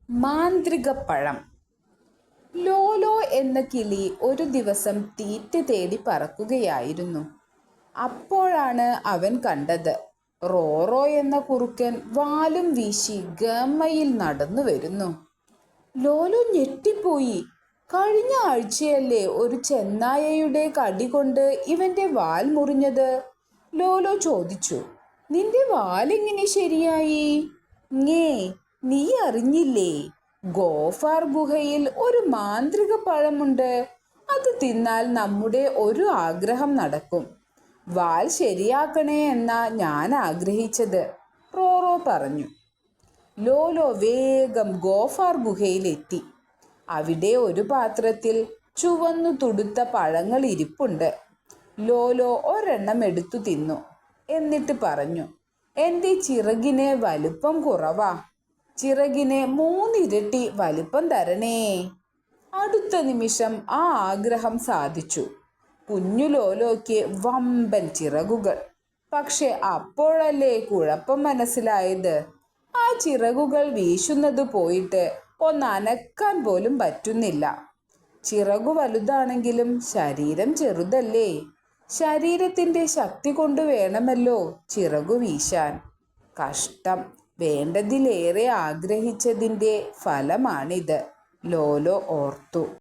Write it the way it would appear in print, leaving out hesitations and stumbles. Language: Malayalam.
മാന്ത്രികപ്പഴം. ലോലോ എന്ന കിളി ഒരു ദിവസം തീറ്റ തേടി പറക്കുകയായിരുന്നു. അപ്പോഴാണ് അവൻ കണ്ടത്, റോറോ എന്ന കുറുക്കൻ വാലും വീശി ഗമ്മയിൽ നടന്നു വരുന്നു. ലോലോ ഞെട്ടിപ്പോയി. കഴിഞ്ഞ ആഴ്ചയല്ലേ ഒരു ചെന്നായയുടെ കടി കൊണ്ട് ഇവന്റെ വാൽ മുറിഞ്ഞത്? ലോലോ ചോദിച്ചു. നിന്റെ വാലെങ്ങനെ ശരിയായി? "ഞേ, നീ അറിഞ്ഞില്ലേ? ഗോഫാർ ഗുഹയിൽ ഒരു മാന്ത്രിക പഴമുണ്ട്. അത് തിന്നാൽ നമ്മുടെ ഒരു ആഗ്രഹം നടക്കും. വാൽ ശരിയാക്കണേ എന്നാ ഞാൻ ആഗ്രഹിച്ചത്," റോറോ പറഞ്ഞു. ലോലോ വേഗം ഗോഫാർ ഗുഹയിലെത്തി. അവിടെ ഒരു പാത്രത്തിൽ ചുവന്നു തുടുത്ത പഴങ്ങൾ ഇരിപ്പുണ്ട്. ലോലോ ഒരെണ്ണം എടുത്തു തിന്നു. എന്നിട്ട് പറഞ്ഞു, "എൻ്റെ ചിറകിന് വലിപ്പം കുറവാ. ചിറകിന് 3 ഇരട്ടി വലിപ്പം തരണേ." അടുത്ത നിമിഷം ആ ആഗ്രഹം സാധിച്ചു. കുഞ്ഞു ലോലോയ്ക്ക് വമ്പൻ ചിറകുകൾ. പക്ഷെ അപ്പോഴല്ലേ കുഴപ്പം മനസ്സിലായത്. ആ ചിറകുകൾ വീശുന്നത് പോയിട്ട് ഒന്നനക്കാൻ പോലും പറ്റുന്നില്ല. ചിറകു വലുതാണെങ്കിലും ശരീരം ചെറുതല്ലേ. ശരീരത്തിൻ്റെ ശക്തി കൊണ്ട് വേണമല്ലോ ചിറകു വീശാൻ. കഷ്ടം, വേണ്ടതിലേറെ ആഗ്രഹിച്ചതിൻ്റെ ഫലമാണിത്, ലോലോ ഓർത്തു.